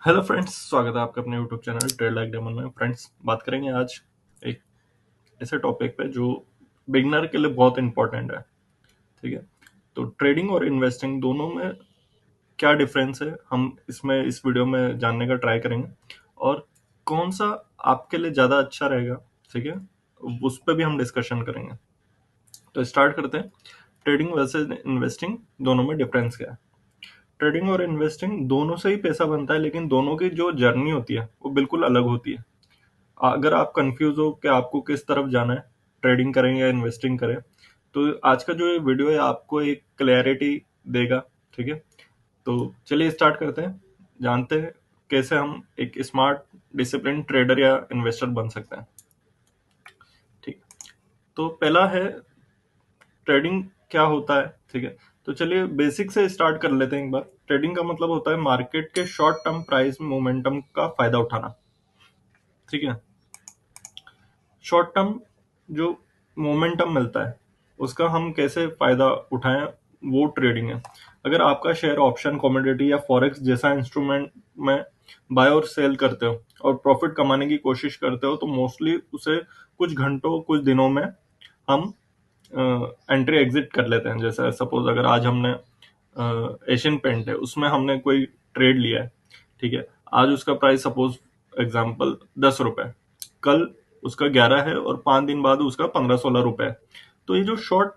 Hello friends, स्वागत है आपका अपने YouTube channel trade like demon में। फ्रेंड्स, बात करेंगे आज एक ऐसे टॉपिक पे जो बिगनर के लिए बहुत इंपॉर्टेंट है। ठीक है, तो ट्रेडिंग और इन्वेस्टिंग दोनों में क्या डिफरेंस है, हम इसमें इस वीडियो में जानने का ट्राई करेंगे और कौन सा आपके लिए ज़्यादा अच्छा रहेगा। ठीक है, उस पर भी हम डिस्कशन करेंगे। तो स्टार्ट करते हैं। ट्रेडिंग वर्सेज इन्वेस्टिंग, दोनों में डिफरेंस क्या है। ट्रेडिंग और इन्वेस्टिंग दोनों से ही पैसा बनता है, लेकिन दोनों की जो जर्नी होती है वो बिल्कुल अलग होती है। अगर आप कंफ्यूज हो कि आपको किस तरफ जाना है, ट्रेडिंग करें या इन्वेस्टिंग करें, तो आज का जो ये वीडियो है आपको एक क्लैरिटी देगा। ठीक है, तो चलिए स्टार्ट करते हैं, जानते हैं कैसे हम एक स्मार्ट डिसिप्लिन ट्रेडर या इन्वेस्टर बन सकते हैं। ठीक, तो पहला है ट्रेडिंग क्या होता है। ठीक है, तो चलिए बेसिक से स्टार्ट कर लेते हैं एक बार। ट्रेडिंग का मतलब होता है मार्केट के शॉर्ट टर्म प्राइस मोमेंटम का फायदा उठाना। ठीक है, शॉर्ट टर्म जो मोमेंटम मिलता है उसका हम कैसे फायदा उठाएं, वो ट्रेडिंग है। अगर आपका शेयर ऑप्शन, कमोडिटी या फॉरेक्स जैसा इंस्ट्रूमेंट में बाय और सेल करते हो और प्रॉफिट कमाने की कोशिश करते हो, तो मोस्टली उसे कुछ घंटों कुछ दिनों में हम एंट्री एग्जिट कर लेते हैं। जैसे सपोज अगर आज हमने एशियन पेंट है, उसमें हमने कोई ट्रेड लिया है। ठीक है, आज उसका प्राइस सपोज एग्जांपल 10 रुपए, कल उसका 11 है और 5 दिन बाद उसका 15-16 रुपए है। तो ये जो शॉर्ट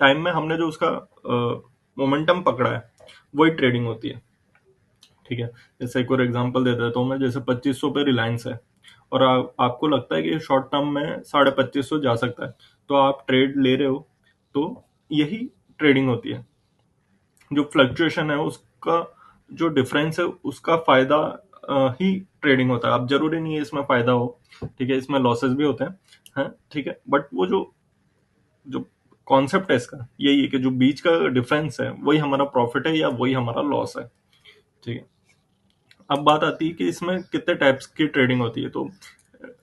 टाइम में हमने जो उसका मोमेंटम पकड़ा है, वही ट्रेडिंग होती है। ठीक है, जैसे एक और एग्जांपल दे देता हूँ मैं। जैसे 2500 पे रिलायंस है और आपको लगता है कि शॉर्ट टर्म में 2550 जा सकता है, तो आप ट्रेड ले रहे हो। तो यही ट्रेडिंग होती है। जो फ्लक्चुएशन है उसका जो डिफरेंस है, उसका फायदा ही ट्रेडिंग होता है। अब जरूरी नहीं है इसमें फायदा हो, ठीक है, इसमें लॉसेस भी होते हैं। ठीक है, बट वो जो जो कॉन्सेप्ट है इसका यही है कि जो बीच का डिफरेंस है वही हमारा प्रॉफिट है या वही हमारा लॉस है। ठीक है, अब बात आती है कि इसमें कितने टाइप्स की ट्रेडिंग होती है। तो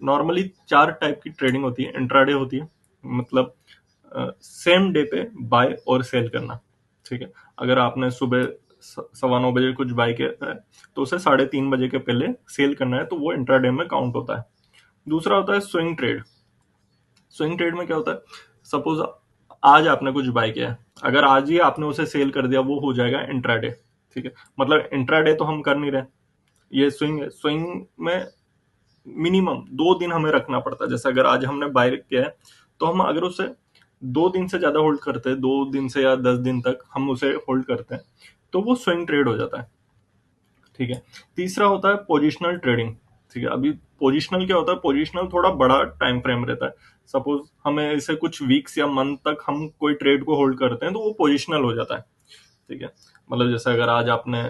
नॉर्मली 4 टाइप की ट्रेडिंग होती है। इंट्राडे होती है, मतलब सेम डे पे बाय और सेल करना। ठीक है, अगर आपने सुबह 9:15 बजे कुछ बाय किया है, तो उसे 3:30 बजे के पहले सेल करना है, तो वो इंट्राडे में काउंट होता है। दूसरा होता है स्विंग ट्रेड। स्विंग ट्रेड में क्या होता है, सपोज आज आपने कुछ बाय किया है, अगर आज ही आपने उसे सेल कर दिया, वो हो जाएगा इंट्राडे। ठीक है, मतलब इंट्राडे तो हम कर नहीं रहे, ये स्विंग है। स्विंग में मिनिमम 2 दिन हमें रखना पड़ता है। जैसे अगर आज हमने बाय किया है, तो हम अगर उसे 2 दिन से ज्यादा होल्ड करते हैं, 2 दिन से या 10 दिन तक हम उसे होल्ड करते हैं, तो वो स्विंग ट्रेड हो जाता है। ठीक है, तीसरा होता है पोजिशनल ट्रेडिंग। ठीक है, अभी पोजिशनल क्या होता है, पोजिशनल थोड़ा बड़ा टाइम फ्रेम रहता है। सपोज हमें इसे कुछ वीक्स या मंथ तक हम कोई ट्रेड को होल्ड करते हैं, तो वो पोजिशनल हो जाता है। ठीक है, मतलब जैसे अगर आज आपने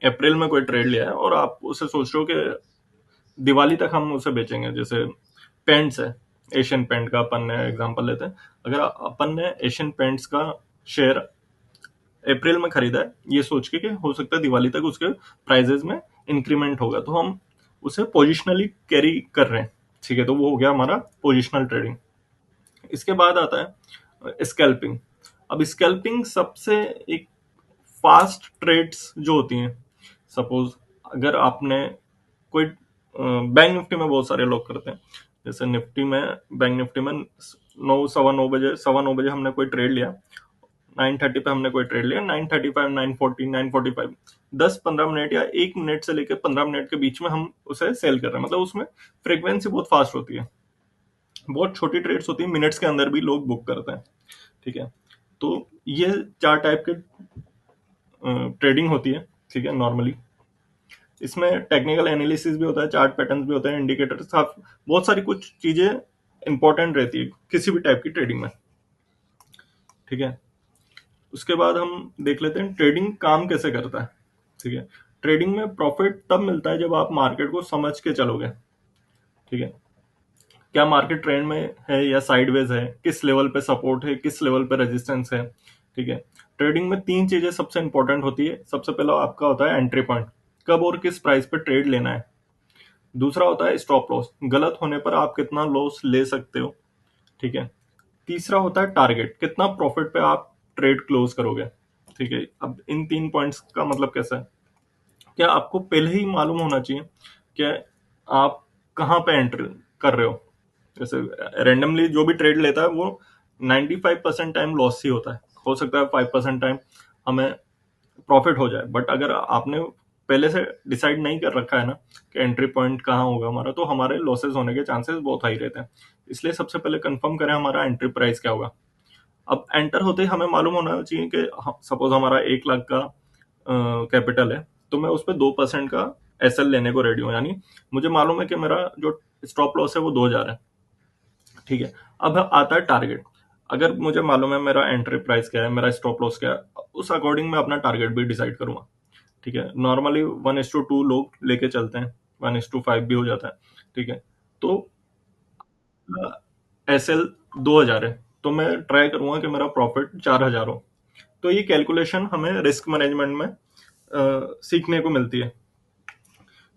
अप्रैल में कोई ट्रेड लिया है और आप उसे सोच रहे हो कि दिवाली तक हम उसे बेचेंगे। जैसे पेंट्स है, एशियन पेंट का अपन ने एग्जांपल लेते हैं। अगर अपन ने एशियन पेंट्स का शेयर अप्रैल में खरीदा है, ये सोच के कि हो सकता है दिवाली तक उसके प्राइजेस में इंक्रीमेंट होगा, तो हम उसे पोजिशनली कैरी कर रहे हैं। ठीक है, तो वो हो गया हमारा पोजिशनल ट्रेडिंग। इसके बाद आता है स्कैल्पिंग। अब स्कैल्पिंग सबसे एक फास्ट ट्रेड्स जो होती हैं। सपोज अगर आपने कोई बैंक निफ्टी में बहुत सारे लोग करते हैं। जैसे निफ्टी में, बैंक निफ्टी में 9 सवा 9 बजे हमने कोई ट्रेड लिया, 9:30 पे हमने कोई ट्रेड लिया, 9:35, 9:40, 9:45, 10-15 मिनट या 1 मिनट से लेकर 15 मिनट के बीच में हम उसे सेल कर रहे हैं। मतलब उसमें फ्रीक्वेंसी बहुत फास्ट होती है, बहुत छोटी ट्रेड्स होती है, मिनट्स के अंदर भी लोग बुक करते हैं। ठीक है, तो ये 4 टाइप के ट्रेडिंग होती है। ठीक है, नॉर्मली इसमें टेक्निकल एनालिसिस भी होता है, चार्ट पैटर्न्स भी होते हैं, इंडिकेटर्स, बहुत सारी कुछ चीजें इंपॉर्टेंट रहती है किसी भी टाइप की ट्रेडिंग में। ठीक है, उसके बाद हम देख लेते हैं ट्रेडिंग काम कैसे करता है। ठीक है, ट्रेडिंग में प्रॉफिट तब मिलता है जब आप मार्केट को समझ के चलोगे। ठीक है, क्या मार्केट ट्रेंड में है या साइडवेज है, किस लेवल पे सपोर्ट है, किस लेवल पे रेजिस्टेंस है। ठीक है, ट्रेडिंग में 3 चीजें सबसे इंपॉर्टेंट होती है। सबसे पहला आपका होता है एंट्री पॉइंट, कब और किस प्राइस पे ट्रेड लेना है। दूसरा होता है स्टॉप लॉस, गलत होने पर आप कितना लॉस ले सकते हो। ठीक है, तीसरा होता है टारगेट, कितना प्रॉफिट पे आप ट्रेड क्लोज करोगे। ठीक है, अब इन 3 पॉइंट्स का मतलब कैसा है। क्या आपको पहले ही मालूम होना चाहिए कि आप कहाँ पे एंटर कर रहे हो। जैसे रेंडमली जो भी ट्रेड लेता है वो 95% टाइम लॉस ही होता है, हो सकता है 5% टाइम हमें प्रॉफिट हो जाए। बट अगर आपने पहले से डिसाइड नहीं कर रखा है ना कि एंट्री पॉइंट कहाँ होगा हमारा, तो हमारे लॉसेस होने के चांसेस बहुत हाई रहते हैं। इसलिए सबसे पहले कंफर्म करें हमारा एंट्री प्राइस क्या होगा। अब एंटर होते ही हमें मालूम होना चाहिए कि सपोज हमारा 1 लाख का कैपिटल है, तो मैं उस पर 2% का एसएल लेने को रेडी हूँ। यानी मुझे मालूम है कि मेरा जो स्टॉप लॉस है वो 2,000 है। ठीक है। अब आता है टारगेट। अगर मुझे मालूम है मेरा एंट्री प्राइस क्या है, मेरा स्टॉप लॉस क्या है, उस अकॉर्डिंग मैं अपना टारगेट भी डिसाइड करूंगा। ठीक है। नॉर्मली 1:2 लोग लेके चलते हैं, 1:5 भी हो जाता है। ठीक है। तो एस एल 2,000 है, तो मैं ट्राई करूंगा कि मेरा प्रॉफिट 4,000 हो। तो ये कैलकुलेशन हमें रिस्क मैनेजमेंट में सीखने को मिलती है,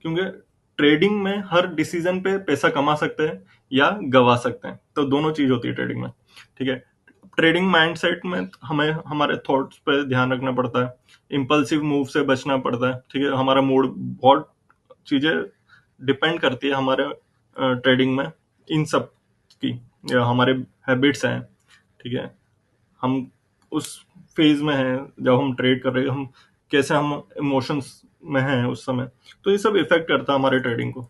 क्योंकि ट्रेडिंग में हर डिसीजन पे पैसा कमा सकते हैं या गवा सकते हैं, तो दोनों चीज होती है ट्रेडिंग में। ठीक है। ट्रेडिंग माइंडसेट में हमें हमारे थॉट्स पे ध्यान रखना पड़ता है, इम्पल्सिव मूव से बचना पड़ता है। ठीक है। हमारा मूड, बहुत चीजें डिपेंड करती है हमारे ट्रेडिंग में, इन सब की, या हमारे हैबिट्स हैं। ठीक है। हम उस फेज में हैं जब हम ट्रेड कर रहे हैं, हम कैसे हम इमोशंस में हैं उस समय, तो ये सब इफेक्ट करता है हमारे ट्रेडिंग को।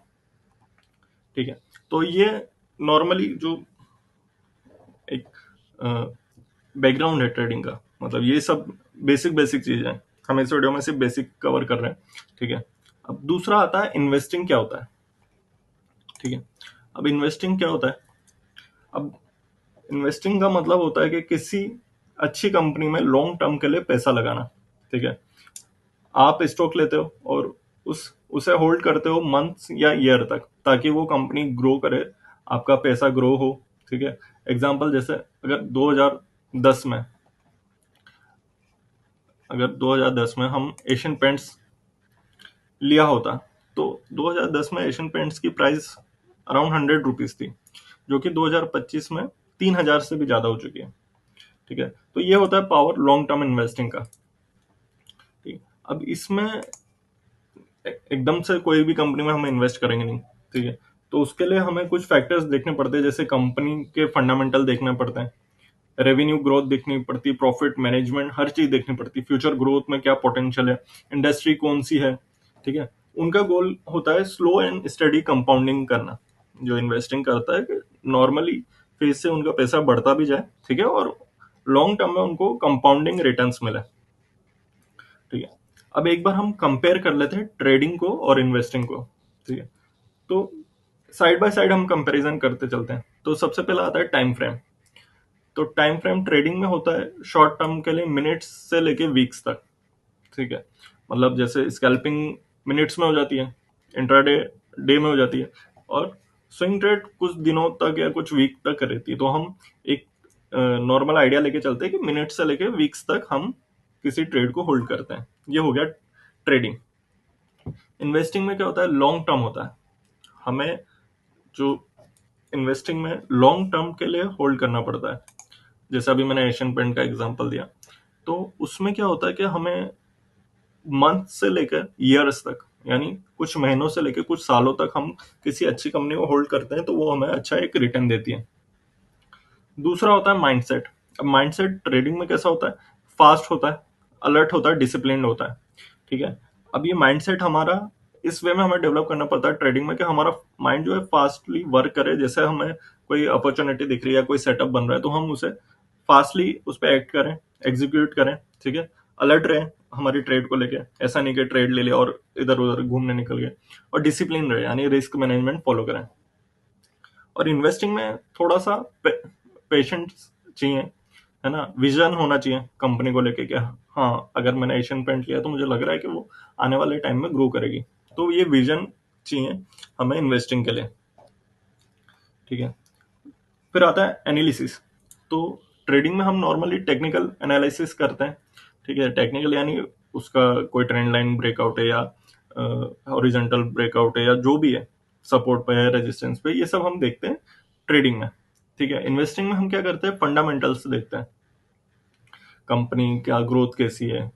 ठीक है। तो ये नॉर्मली जो एक बैकग्राउंड है ट्रेडिंग का, मतलब ये सब बेसिक बेसिक चीजें हैं। हम इस वीडियो में सिर्फ बेसिक कवर कर रहे हैं। ठीक है। अब दूसरा आता है इन्वेस्टिंग क्या होता है। ठीक है। अब इन्वेस्टिंग क्या होता है। अब इन्वेस्टिंग का मतलब होता है कि किसी अच्छी कंपनी में लॉन्ग टर्म के लिए पैसा लगाना। ठीक है। आप स्टॉक लेते हो और उसे होल्ड करते हो मंथ्स या ईयर तक, ताकि वो कंपनी ग्रो करे, आपका पैसा ग्रो हो। ठीक है। एग्जांपल जैसे अगर 2010 में, अगर 2010 में हम एशियन पेंट्स लिया होता, तो 2010 में एशियन पेंट्स की प्राइस अराउंड 100 रुपीज थी, जो कि 2025 में 3,000 से भी ज्यादा हो चुकी है। ठीक है। तो ये होता है पावर लॉन्ग टर्म इन्वेस्टिंग का। ठीक है। अब इसमें एकदम से कोई भी कंपनी में हम इन्वेस्ट करेंगे नहीं। ठीक है। तो उसके लिए हमें कुछ फैक्टर्स देखने पड़ते हैं, जैसे कंपनी के फंडामेंटल देखना पड़ता है, रेवेन्यू ग्रोथ देखनी पड़ती है, प्रॉफिट मैनेजमेंट, हर चीज देखनी पड़ती है, फ्यूचर ग्रोथ में क्या पोटेंशियल है, इंडस्ट्री कौन सी है। ठीक है। उनका गोल होता है स्लो एंड स्टडी कंपाउंडिंग करना। जो इन्वेस्टिंग करता है कि नॉर्मली फेज से उनका पैसा बढ़ता भी जाए। ठीक है। और लॉन्ग टर्म में उनको कंपाउंडिंग रिटर्न्स मिले। ठीक है। अब एक बार हम कंपेयर कर लेते हैं ट्रेडिंग को और इन्वेस्टिंग को। ठीक है। तो साइड बाय साइड हम कंपैरिजन करते चलते हैं। तो सबसे पहला आता है टाइम फ्रेम। तो टाइम फ्रेम ट्रेडिंग में होता है शॉर्ट टर्म के लिए मिनट्स से लेके वीक्स तक। ठीक है। मतलब जैसे स्कैल्पिंग मिनट्स में हो जाती है, इंट्राडे डे में हो जाती है, और स्विंग ट्रेड कुछ दिनों तक या कुछ वीक तक रहती है। तो हम एक नॉर्मल आइडिया लेके चलते हैं कि मिनट से लेके वीक्स तक हम किसी ट्रेड को होल्ड करते हैं। ये हो गया ट्रेडिंग। इन्वेस्टिंग में क्या होता है, लॉन्ग टर्म होता है। हमें जो इन्वेस्टिंग में लॉन्ग टर्म के लिए होल्ड करना पड़ता है। जैसे अभी मैंने एशियन पेंट का एग्जांपल दिया, तो उसमें क्या होता है कि हमें मंथ से लेकर ईयर्स तक, यानी कुछ महीनों से लेकर कुछ सालों तक हम किसी अच्छी कंपनी को होल्ड करते हैं, तो वो हमें अच्छा एक रिटर्न देती है। दूसरा होता है माइंडसेट। अब माइंडसेट ट्रेडिंग में कैसा होता है, फास्ट होता है, अलर्ट होता है, डिसिप्लिन होता है। ठीक है। अब ये माइंडसेट हमारा इस वे में हमें डेवलप करना पड़ता है ट्रेडिंग में, कि हमारा माइंड जो है फास्टली वर्क करे। जैसे हमें कोई अपॉर्चुनिटी दिख रही है, कोई सेटअप बन रहा है, तो हम उसे फास्टली उस पर एक्ट करें, एग्जीक्यूट करें। ठीक है। अलर्ट रहे हमारी ट्रेड को लेके, ऐसा नहीं कि ट्रेड ले लिया और इधर उधर घूमने निकल गए। और डिसिप्लिन रहे, यानी रिस्क मैनेजमेंट फॉलो करें। और इन्वेस्टिंग में थोड़ा सा पेशेंस चाहिए, है ना, विजन होना चाहिए कंपनी को लेके, क्या हाँ, अगर मैंने एशियन पेंट लिया तो मुझे लग रहा है कि वो आने वाले टाइम में ग्रो करेगी। तो ये विजन चाहिए हमें इन्वेस्टिंग के लिए। ठीक है। फिर आता है एनालिसिस। तो ट्रेडिंग में हम नॉर्मली टेक्निकल एनालिसिस करते हैं। ठीक है। टेक्निकल यानी उसका कोई ट्रेंड लाइन ब्रेकआउट है, या हॉरिजॉन्टल ब्रेकआउट है, या जो भी है, सपोर्ट पे है, रेजिस्टेंस पे, ये सब हम देखते हैं ट्रेडिंग में। ठीक है। इन्वेस्टिंग में हम क्या करते हैं, फंडामेंटल्स देखते हैं, कंपनी क्या ग्रोथ कैसी है,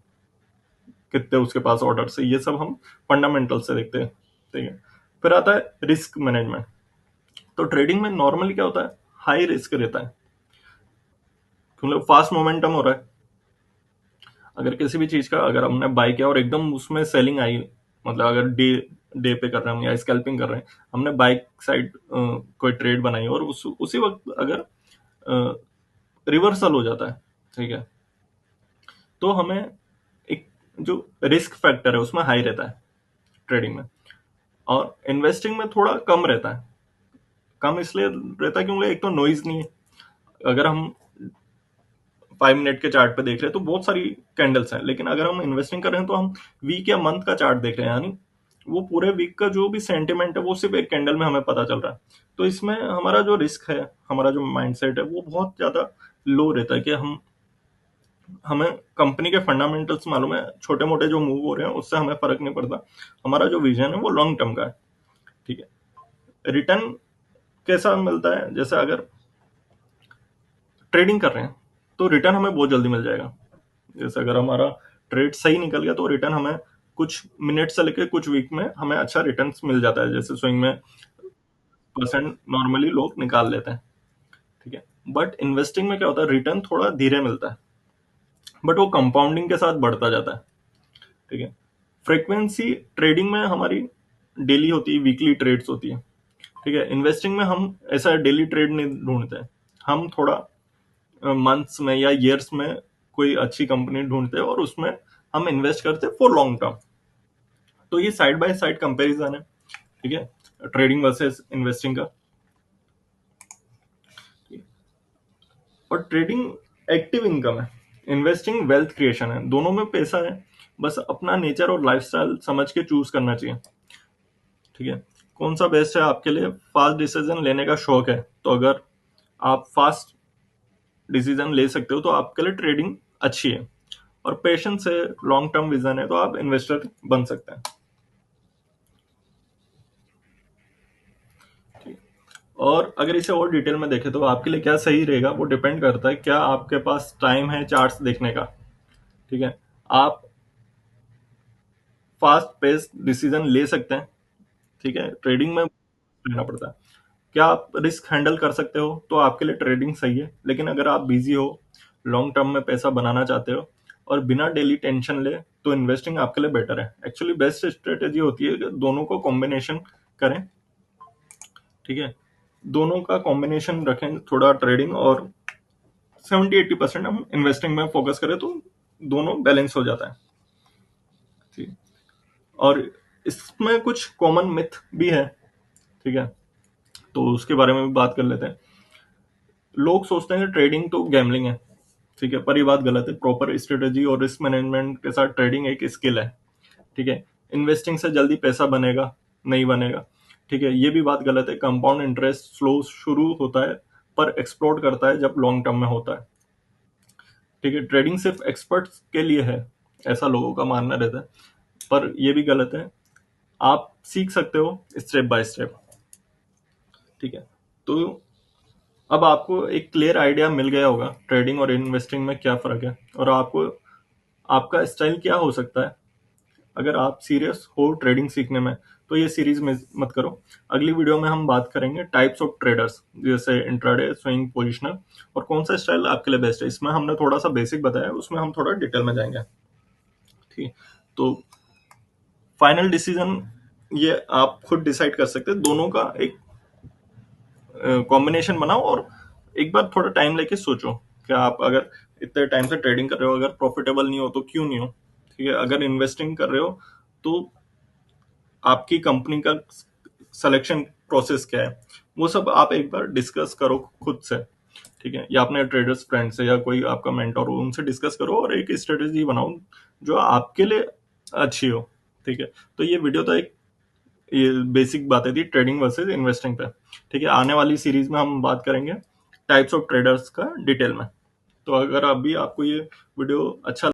कितने उसके पास ऑर्डर है, ये सब हम फंडामेंटल से देखते हैं। ठीक है, फिर आता है रिस्क मैनेजमेंट। तो ट्रेडिंग में नॉर्मली क्या होता है, हाई रिस्क रहता है, मतलब फास्ट मोमेंटम हो रहा है। अगर किसी भी चीज का अगर हमने बाय किया और एकदम उसमें सेलिंग आई, मतलब अगर डे डे पे कर रहे हैं हम या स्कैल्पिंग कर रहे हैं, हमने बाइक साइड कोई ट्रेड बनाई और उसी वक्त अगर रिवर्सल हो जाता है, ठीक है, तो हमें एक जो रिस्क फैक्टर है उसमें हाई रहता है ट्रेडिंग में, और इन्वेस्टिंग में थोड़ा कम रहता है। कम इसलिए रहता है क्योंकि एक तो नॉइज नहीं है। अगर हम 5 मिनट के चार्ट पे देख रहे हैं तो बहुत सारी कैंडल्स हैं, लेकिन अगर हम इन्वेस्टिंग कर रहे हैं तो हम वीक या मंथ का चार्ट देख रहे हैं, यानी वो पूरे वीक का जो भी सेंटिमेंट है वो सिर्फ एक कैंडल में हमें पता चल रहा है। तो इसमें हमारा जो रिस्क है, हमारा जो माइंडसेट है वो बहुत ज्यादा लो रहता है कि हमें कंपनी के फंडामेंटल्स मालूम है, छोटे मोटे जो मूव हो रहे हैं उससे हमें फर्क नहीं पड़ता। हमारा जो विजन है वो लॉन्ग टर्म का है। ठीक है, रिटर्न कैसा मिलता है, जैसे अगर ट्रेडिंग कर रहे हैं तो रिटर्न हमें बहुत जल्दी मिल जाएगा। जैसे अगर हमारा ट्रेड सही निकल गया तो रिटर्न हमें कुछ मिनट से लेकर कुछ वीक में हमें अच्छा रिटर्न मिल जाता है, जैसे स्विंग में परसेंट नॉर्मली लोग निकाल लेते हैं। ठीक है, बट इन्वेस्टिंग में क्या होता है, रिटर्न थोड़ा धीरे मिलता है, बट वो कंपाउंडिंग के साथ बढ़ता जाता है। ठीक है, फ्रीक्वेंसी ट्रेडिंग में हमारी डेली होती है, वीकली ट्रेड्स होती है। ठीक है, इन्वेस्टिंग में हम ऐसा डेली ट्रेड नहीं ढूंढते हैं, हम थोड़ा मंथ्स में या ईयर्स में कोई अच्छी कंपनी ढूंढते हैं और उसमें हम इन्वेस्ट करते हैं फॉर लॉन्ग टर्म। तो ये साइड बाय साइड कंपैरिजन है, ठीक है, ट्रेडिंग वर्सेस इन्वेस्टिंग का। और ट्रेडिंग एक्टिव इनकम है, इन्वेस्टिंग वेल्थ क्रिएशन है, दोनों में पैसा है, बस अपना नेचर और लाइफस्टाइल समझ के चूज करना चाहिए। ठीक है, कौन सा बेस्ट है आपके लिए, फास्ट डिसीजन लेने का शौक है तो अगर आप फास्ट डिसीजन ले सकते हो तो आपके लिए ट्रेडिंग अच्छी है, और पेशेंस है, लॉन्ग टर्म विजन है तो आप इन्वेस्टर बन सकते हैं। और अगर इसे और डिटेल में देखें तो आपके लिए क्या सही रहेगा वो डिपेंड करता है क्या आपके पास टाइम है चार्ट्स देखने का। ठीक है, आप फास्ट पेस डिसीजन ले सकते हैं। ठीक है, ट्रेडिंग में लेना पड़ता है। क्या आप रिस्क हैंडल कर सकते हो तो आपके लिए ट्रेडिंग सही है, लेकिन अगर आप बिजी हो, लॉन्ग टर्म में पैसा बनाना चाहते हो और बिना डेली टेंशन ले, तो इन्वेस्टिंग आपके लिए बेटर है। एक्चुअली बेस्ट स्ट्रेटेजी होती है कि दोनों को कॉम्बिनेशन करें। ठीक है, दोनों का कॉम्बिनेशन रखें, थोड़ा ट्रेडिंग और 70-80% हम इन्वेस्टिंग में फोकस करें तो दोनों बैलेंस हो जाता है। ठीक, और इसमें कुछ कॉमन मिथ भी है। ठीक है, तो उसके बारे में भी बात कर लेते हैं। लोग सोचते हैं कि ट्रेडिंग तो गैम्बलिंग है, ठीक है, पर ये बात गलत है। प्रॉपर स्ट्रेटेजी और रिस्क मैनेजमेंट के साथ ट्रेडिंग एक स्किल है। ठीक है, इन्वेस्टिंग से जल्दी पैसा बनेगा नहीं बनेगा, ठीक है, ये भी बात गलत है। कंपाउंड इंटरेस्ट स्लो शुरू होता है पर एक्सप्लोड करता है जब लॉन्ग टर्म में होता है। ठीक है, ट्रेडिंग सिर्फ एक्सपर्ट्स के लिए है, ऐसा लोगों का मानना रहता है, पर यह भी गलत है। आप सीख सकते हो स्टेप बाय स्टेप। ठीक है, तो अब आपको एक क्लियर आइडिया मिल गया होगा ट्रेडिंग और इन्वेस्टिंग में क्या फर्क है, और आपको आपका स्टाइल क्या हो सकता है। अगर आप सीरियस हो ट्रेडिंग सीखने में तो ये सीरीज में मत करो। अगली वीडियो में हम बात करेंगे टाइप्स ऑफ ट्रेडर्स, जैसे इंट्राडे, स्विंग, पोजिशनर, और कौन सा स्टाइल आपके लिए बेस्ट है। इसमें हमने थोड़ा सा बेसिक बताया, उसमें हम थोड़ा डिटेल में जाएंगे। ठीक, तो फाइनल डिसीजन ये आप खुद डिसाइड कर सकते हैं। दोनों का एक कॉम्बिनेशन बनाओ और एक बार थोड़ा टाइम लेके सोचो कि आप अगर इतने टाइम से ट्रेडिंग कर रहे हो, अगर प्रॉफिटेबल नहीं हो तो क्यों नहीं हो। ठीक है, अगर इन्वेस्टिंग कर रहे हो तो आपकी कंपनी का सिलेक्शन प्रोसेस क्या है, वो सब आप एक बार डिस्कस करो खुद से। ठीक है, या अपने ट्रेडर्स फ्रेंड से या कोई आपका मेंटर हो उनसे डिस्कस करो और एक स्ट्रेटेजी बनाओ जो आपके लिए अच्छी हो। ठीक है, तो ये वीडियो तो एक ये बेसिक बातें थी ट्रेडिंग वर्सेस इन्वेस्टिंग पे। ठीक है, आने वाली सीरीज में हम बात करेंगे टाइप्स ऑफ ट्रेडर्स का डिटेल में। तो अगर अभी आपको ये वीडियो अच्छा